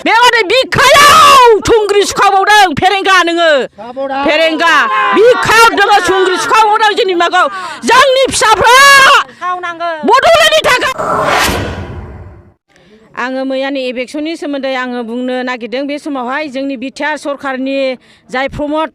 बेबादि बिखायाव थुंग्रि सुखाबावदों फेरेंगा नोङो फेरेंगा बिखायाव नोङो थुंग्रि सुखाबावदों जोंनि बिमाखौ जोंनि फिसाफ्रा बड'लेण्डनि थाखाय आङो मैयानि इलेक्सननि सोमोन्दै आङो बुंनो नागिरदों बे समावहाय जोंनि बिटिआर सरकारनि जाय प्रमद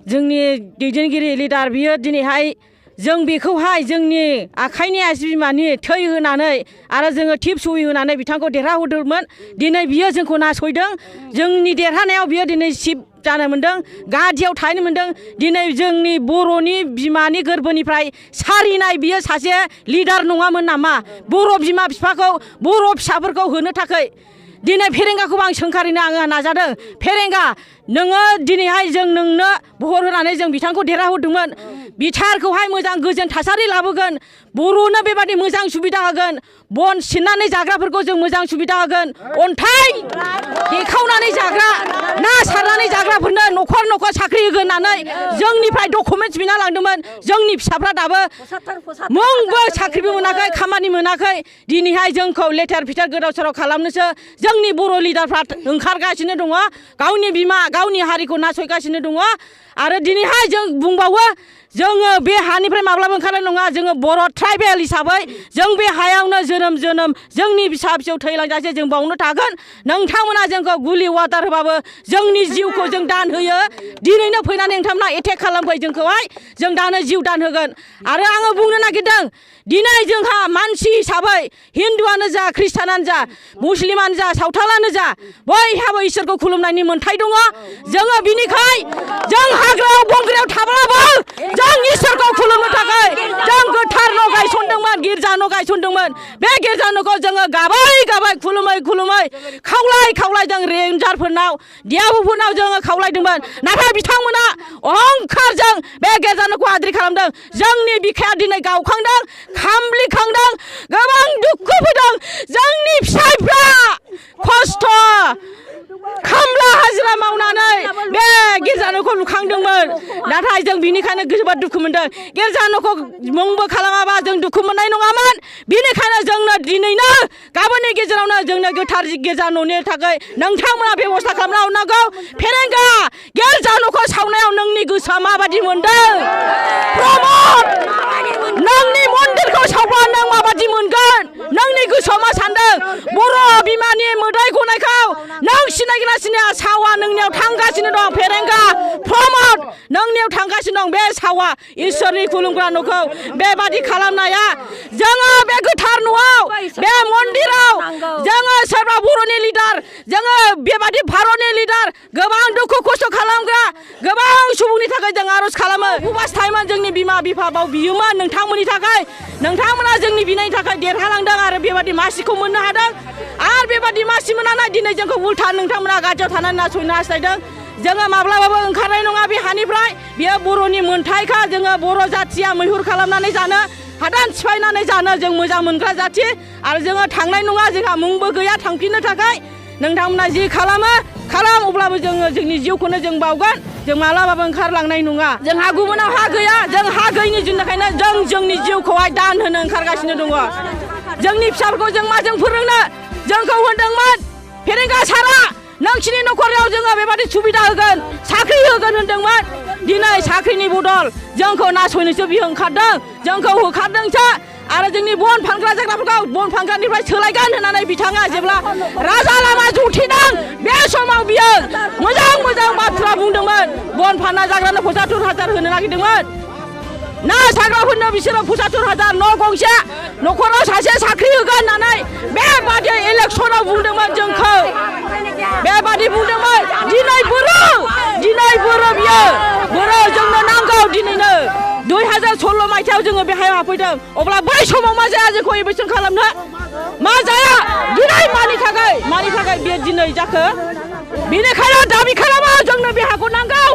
जोंनि दैदेनगिरि लिडार बियो दिनैहाय जों बेखौहाय जोंनि आखाइनि आसि बिमानि थै होनानै आरो जोङो टिप सुहि होनानै बिथांखौ देरहाहोदोंमोन दिनै बियो जोंखौ नासयदों जोंनि देरहानायाव बियो दिनै सिफ जानो मोन्दों गादियाव थाहैनो मोन्दों दिनै जोंनि बर'नि बिमानि गोरबोनिफ्राय सारिनाय बियो सासे लिडार नङामोन नामा बर' बिमा बिफाखौ बर' फिसाफोरखौ होनो थाखाय दिनै फेरेंगाखौ आं सोंखारिनो आङो नाजादों फेरेंगा नोङो दिनैहाय जों नोंनो भट होनानै जों बिथांखौ देरहाहोदोंमोन बिटिआरखौहाय मोजां गोजोन थासारि लाबोगोन बर'नो बेबादि मोजां सुबिदा होगोन बन सिननानै जाग्राफोरखौ जों मोजां सुबिदा होगोन अन्थाइ देखावनानै जाग्रा ना सारनानै जाग्राफोरनो न'खर न'खर साख्रि होगोन होननानै जोंनिफ्राय डकुमेन्टस बिना लांदोंमोन जोंनि फिसाफ्रा दाबो मुंबो साख्रिबो मोनाखै खामानि मोनाखै दिनैहाय जोंखौ लेथेर फिथेर गोदाव सोराव खालामनोसो जोंनि बर' लिडारफ्रा ओंखारगासिनो दङ गावनि बिमा गावनि हारिखौ नासयगासिनो दङ आरो दिनैहाय जों बुंबावो जोङो बे हानिफ्राय माब्लाबा ओंखारनाय नङा जोङो बर' ट्राइबेल हिसाबै जों बे हायावनो जोनोम जोंनि फिसा फिसौ थैलांजासे जों बावनो थागोन नोंथांमोना जोंखौ गुलि वाटार होबाबो जोंनि जिउखौ जों दान होयो दिनैनो फैनानै नोंथांमोना एटेक खालामफै जोंखौहाय जों दानो जिउ दान होगोन आरो आङो बुंनो नागिरदों दिनै जोंहा मानसि हिसाबै हिन्दुआनो जा ख्रिस्टानानो जा मुस्लिमानो जा सावथालानो जा बयहाबो इसोरखौ खुलुमनायनि मोन्थाय दङ जोङो बिनिखाय जों हाग्रायाव बंग्रायाव थाब्लाबो जों इसोरखौ खुलुमनो थाखाय जों गोथार न' गायसनदोंमोन गिर्जा न' गायसनदोंमोन बे गिर्जा न'खौ जोङो गाबै खुलुमै खावलाय जों रेन्जारफोरनाव डिआरअफोरनाव जोङो खावलायदोंमोन नाथाय बिथांमोना अहंखारजों बे गिर्जा न'खौ आद्रि खालामदों जोंनि बिखाया दिनै गावखांदों खामग्लिखांदों गोबां दुखु फैदों जोंनि फिसाइफ्रा खस्थ' खामला हाजिरा मावनानै बे गिर्जा न'खौ लुखांदोंमोन नाथाय जों बिनिखायनो जोबोद दुखु मोनदों गिर्जा न'खौ मुंबो खालामाबा जों दुखु मोननाय नङामोन बिनिखायनो जोंनो दिनैनो गाबोननि गेजेरावनो जोंनो गोथार गिर्जा न'नि थाखाय नोंथांमोना बेबस्था खालामना हरनांगौ फेरेंगा गिर्जा न'खौ सावनायाव नोंनि गोसोआ माबादि मोनदों प्रमद नोंनि मन्दिरखौ सावब्ला नों माबादि मोनगोन नोंनि गोसोआव मा सानदों बर' बिमानि मोदै गनायखौ नों सिनायगोना सिनाया सावा नोंनियाव थांगासिनो दं फेरेंगा प्रमद नोंनियाव थांगासिनो दं बे सावा इसोरनि खुलुमग्रा न'खौ बेबादि खालामनाया जोङो बे गोथार न'आव बे मन्दिराव जोङो सोरबा बर'नि लिडार जोङो बेबादि भारतनि लिडार गोबां दुखु खस्थ' खालामग्रा गोबां सुबुंनि थाखाय जों आर'ज खालामो उपबास थायोमोन जोंनि बिमा बिफा बाव बियोमोन नोंथांमोननि थाखाय नोंथांमोना जोंनि बिनायनि थाखाय देरहालांदों आरो बेबादि मासिखौ मोननो हादों आरो बेबादि मासि मोननानै दिनै जोंखौ उल्था नोंथांमोना गाज्रियाव थानानै नासयनो हास्थायदों जोङो माब्लाबाबो ओंखारनाय नङा बे हानिफ्राय बेयो बर'नि मोन्थायखा जोङो बर' जाथिया मैहुर खालामनानै जानो हादान सिफायनानै जानो जों मोजां मोनग्रा जाथि आरो जोङो थांनाय नङा जोंहा मुंबो गैया थांफिननो थाखाय नोंथांमोना जि खालामो खालाम अब्लाबो जोङो जोंनि जिउखौनो जों बावगोन जों मालाबाबो ओंखारलांनाय नङा जोंहा गुबुनाव हा गैया जों हा गैयिनि जुनिखायनो जों जोंनि जिउखौहाय दान होनो ओंखारगासिनो दङ जोंनि फिसाफोरखौ जों माजों फोरोंनो जोंखौ होनदोंमोन फेरेंगा सारा नोंसिनि न'खराव जोङो बेबादि सुबिदा होगोन साख्रि होगोन होनदोंमोन दिनै साख्रिनि बदल जोंखौ नासयनोसो बियो ओंखारदों जोंखौ होखारदोंसो आरो जोंनि बन फानग्रा जाग्राफोरखौ बन फानग्रानिफ्राय सोलायगोन होननानै बिथाङा जेब्ला राजा लामा जथिदों बे समाव बियो मोजां बाथ्रा बुंदोंमोन बन फानना जाग्रानो 75,000 होनो नागिरदोंमोन ना साग्राफोरनो बिसोरो 75,000 न' गंसे न'खराव सासे साख्रि होगोन होननानै बेबादि इलेक्सनाव बुंदोंमोन जोंखौ बेबादि बुंदोंमोन दिनै बर' बियो बर' जोंनो नांगौ दिनैनो 2016 मायथाइयाव जोङो बेहाय हाबफैदों अब्ला बै समाव मा जाया जोंखौ इलेक्सन खालामनो मा जाया दिनै मानि थाखाय बे दिनै जाखो बेनिखायनो दाबि खालामो जोंनो बे हाखौ नांगौ